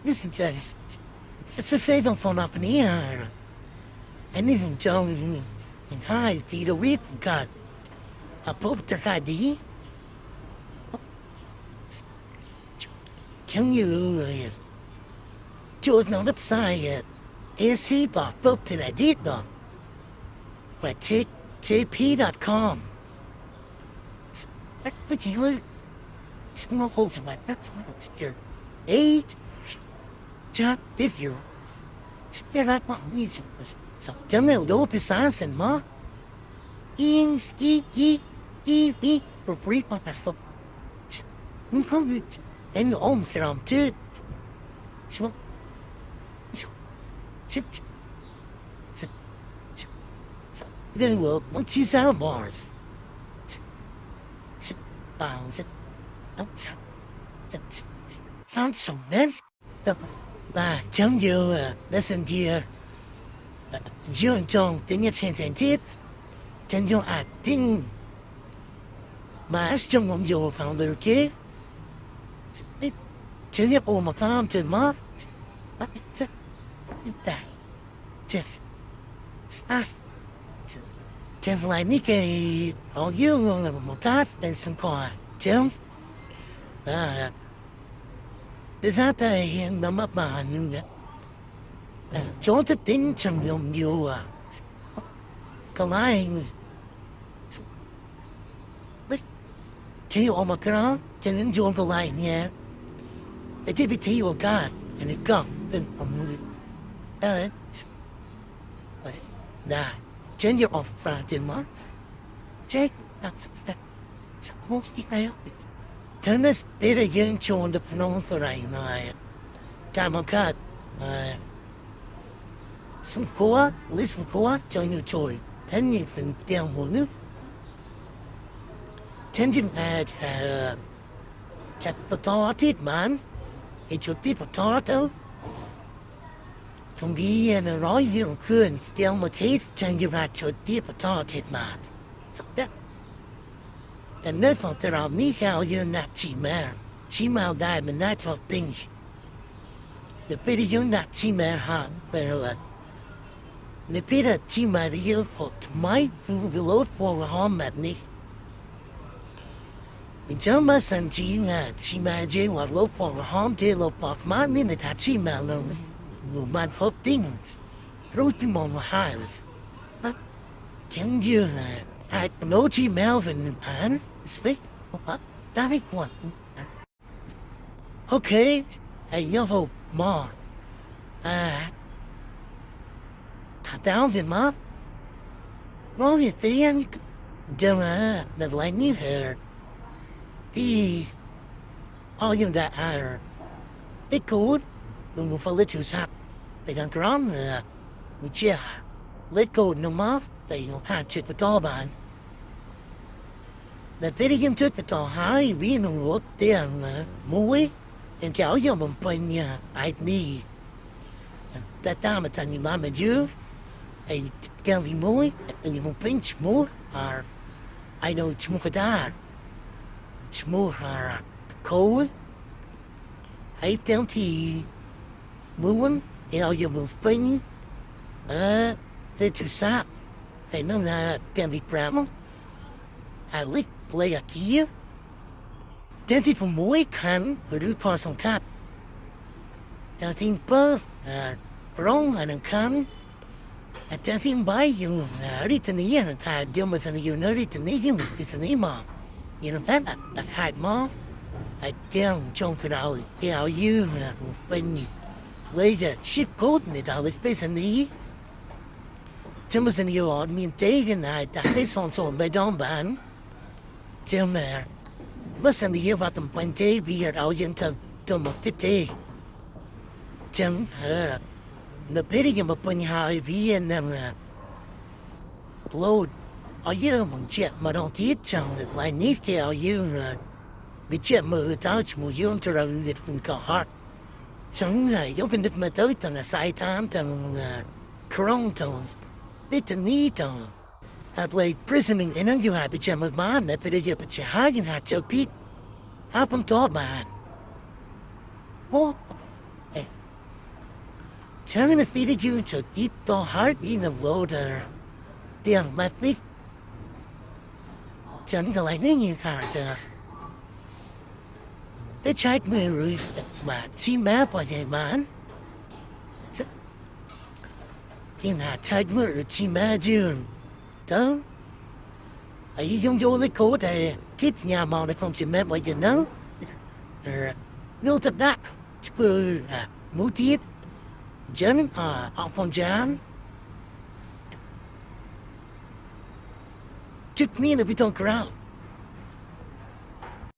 listen to this. It's for favor from up in here. Anything John in high Peter Weep got a Prometric ID. Can you choose no website is he bought Prometric ID though? Where JP.com. But you small holes in my that's here. 8 job if you spare like my music was so chẳng nào đâu phải sáng sớm mà in ski for free for myself. Không biết anh ôm cái làm chứ so then we'll once you sell bars bounds it sounds so nice. Chẳng you listen here. Dương trong tiếng nhật trên tiếp chẳng dùng tiếng mà trong ngôn ngữ founder kia chứ nhập ôm một tham trên mắt just chẳng lại ní cái họ dương là một cát tên sân khoa chẳng để ra tay hiện nằm ấp mà như vậy chỗ thứ tính trong dùng nhiều còn ai biết thấy ôm cái đó cho nên dùng cái lại nha để tiếp thấy của God and it come then nah change your off Friday month check that's supposed to be turn this data again to the Prometric này cảm ơn God some core, listen core, join your joy. Then you can down one. Tending at chat potato man. It should be potato. From the and a roy you could down with teeth, change your rat should be potato man. So that. And therefore there are me how you're not Gmail. Gmail died in natural things. The video not Gmail hard, very Nếu biết là chi mà đi yêu của máy lốt của họ mệt đi. Mình chẳng mà sẵn chi là chi mà dễ hoặc lốt của họ để lốt bọc má nên là thả chi mà là ngủ màn phốp tinh. Rồi chứ mong mà hai rồi. Chẳng như là ai nấu chi mèo về nền bán. Speak. Ta biết what. Okay. Hãy nhớ hồ mò. Down in ma. Wrong at the end. Don't the like me here. All you that are. They could. The move a little sap. They don't run. We just let go no more. They don't have to put all by. The video took the tall high. We know what they are. Movie. And tell you I'm playing I'd need. That time it's on your mama you. Ay kelly mooi en je moet pinch moe haar I know smoke daar smoke haar cold I tell thì moving you know you move pin they too sap I know that can be problem I like play a key then thì from mooi can do pass on cat I think both wrong and can at that thing by you, written here and tied Dilmas and you know written him with an email. You know that I had more. I tell John could out tell you when you later ship code in it, I was facing the Timbers and you on me and Dave and I that this on so by Don Ban. Tim there. Listen to you about them when Dave here out into Dumma Fitty. Tim her. The pity of upon how we and them blow. Are you among jet, but don't eat chong that like need tell you bị jet mơ tao mù dương cho rằng liệt mình có heart. Chẳng này dấu bên đất mà tới tầng là sai tham tầng krong tầng biết tầng ní tầng. I played prisoning in you had bị jet mơ man that bị jet bị jet hai những hạt châu pít. Happened to man. Oh, Turn the feed you to deep the heart in the water. Tiếng mát tích. Chẳng có lại nên như hả được. Thế trái mưa rồi mà chi má bỏ dạy mán. Nhưng hà trái mưa rồi chi má dương. Đó. Ấy dùng vô lấy cố để kít nhà màu này không chỉ mẹ bỏ dạy nó. Nếu thật đắc. Chứ mũ tiết. Dân học phong gián. Chút mi là bị tông crowd.